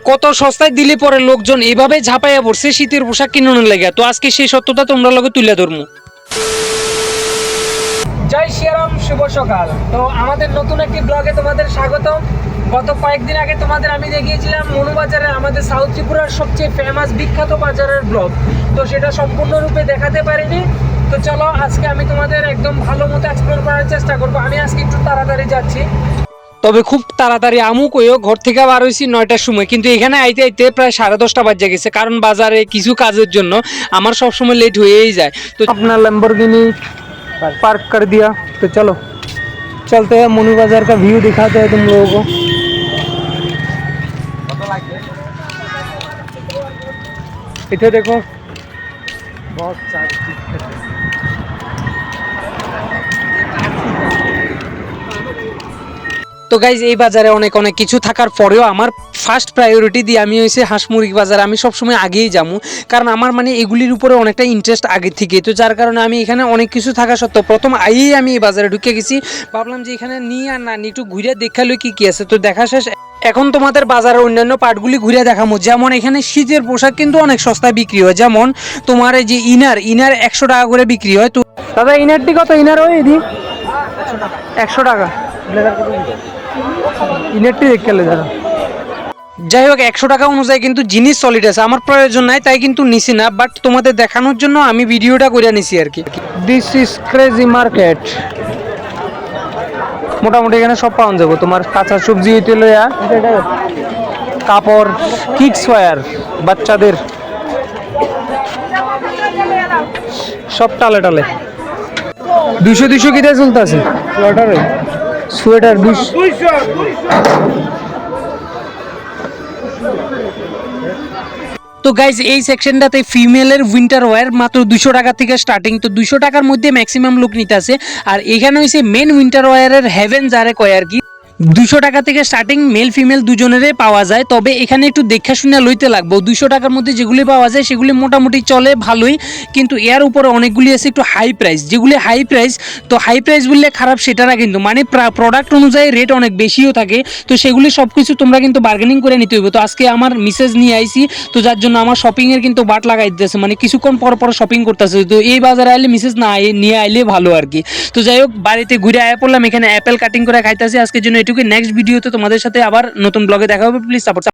কত সস্তায় দিলে পরে লোকজন এভাবে ঝাঁপাইয়া পড়ছে শীতের পোশাক কিনানোর লেগে। তো আজকে সেই সত্যতা তোমরা লগে তুলে ধরবো। জয় শ্রীরাম, শুভ সকাল। তো আমাদের নতুন একটি ব্লগে তোমাদের স্বাগতম। গত কয়েকদিন আগে তোমাদের আমি দেখিয়েছিলাম মনুবাজারের আমাদের সাউথ ত্রিপুরার সবচেয়ে ফেমাস বিখ্যাত বাজারের ব্লগ। তো সেটা সম্পূর্ণরূপে দেখাতে পারিনি। তো চলো আজকে আমি তোমাদের একদম ভালো মতো এক্সপ্লোর করার চেষ্টা করবো। আমি আজকে একটু তাড়াতাড়ি যাচ্ছি, তবে খুব তাড়াতাড়ি আমু কইও ঘর থেকে বার হয়েছি 9টার সময়, কিন্তু এখানে আইতে আইতে প্রায় 10:30 বাজে গেছে, কারণ বাজারে কিছু কাজের জন্য আমার সবসময় লেট হয়েই যায়। তো আপনার ল্যাম্বরগিনি पार्क कर दिया। तो चलो चलते हैं, मनु बाजार का व्यू दिखाते हैं तुम लोगों को। इधर देखो बहुत सारी তো গাইজ এই বাজারে অনেক অনেক কিছু থাকার পরেও আমার ফার্স্ট প্রায়োরিটি দিয়ে আমি হয়েছে হাঁস মুরগি বাজার আমি সবসময় আগেই যাবো, কারণ আমার মানে এগুলির উপরে অনেকটা ইন্টারেস্ট আগে থেকে। তো যার কারণে আমি এখানে অনেক কিছু থাকা সত্ত্বেও প্রথম আইয়েই আমি এই বাজারে ঢুকে গেছি। ভাবলাম যে এখানে নিয়ে আর না নিয়ে একটু ঘুরে দেখালো কি কি আছে। তো দেখা শেষ, এখন তোমাদের বাজারের অন্যান্য পার্টগুলি ঘুরে দেখাবো। যেমন এখানে শীতের পোশাক কিন্তু অনেক সস্তায় বিক্রি হয়, যেমন তোমার এই যে ইনার 100 টাকা করে বিক্রি হয়। তো দাদা ইনারটি কত? ইনার ওই দি 100 টাকা ইনারটি দেখতে দাদা। যাই হোক 100 টাকা অনুযায়ী কিন্তু জিনিস সলিড আছে, আমার প্রয়োজন নাই তাই কিন্তু নিছি না, বাট তোমাদের দেখানোর জন্য আমি ভিডিওটা করে নিছি আর কি। This is crazy market. মোটামুটি এখানে সব পাওয়া যাবে, তোমার কাঁচা সবজি হইতে লইয়া কাপড়, কিডস ওয়্যার, বাচ্চাদের সব টালে টালে 200 কিটা চলতেছে। সোয়েটার 200। তো গাইজ এই সেকশনটাতে ফিমেলের উইন্টার ওয়্যার মাত্র 200 টাকা থেকে স্টার্টিং। তো 200 টাকার মধ্যে ম্যাক্সিমাম লোক নিতে আছে। আর এখানে হয়েছে মেন উইন্টার ওয়্যারের হেভেন যারে কয় আর কি। 200 টাকা থেকে স্টার্টিং মেল ফিমেল দুজনেরই পাওয়া যায়, তবে এখানে একটু দেখা শুনে লইতে লাগবো। 200 টাকার মধ্যে যেগুলি পাওয়া যায় সেগুলি মোটামুটি চলে ভালোই, কিন্তু এর উপরে অনেকগুলি আছে একটু হাই প্রাইস, যেগুলি হাই প্রাইস। তো হাই প্রাইস বললে খারাপ সেটা না, কিন্তু মানে প্রোডাক্ট অনুযায়ী রেট অনেক বেশিও থাকে। তো সেগুলি সব কিছু তোমরা কিন্তু বার্গেনিং করে নিতে হবে। তো আজকে আমার মিসেস নিয়ে আইছি, তো যার জন্য আমার শপিংয়ের কিন্তু বাট লাগাই দিতেছে, মানে কিছুক্ষণ পর পর শপিং করতেছে। তো এই বাজারে আইলে মিসেস না নিয়ে আইলে ভালো আর কি। তো যাই হোক বাড়িতে ঘুরে আয়া পড়লাম, এখানে অ্যাপেল কাটিং করে খাইতেছি। আজকের জন্য এটুকু, নেক্সট ভিডিওতে তোমাদের সাথে আবার নতুন ব্লগে দেখা হবে। Please support.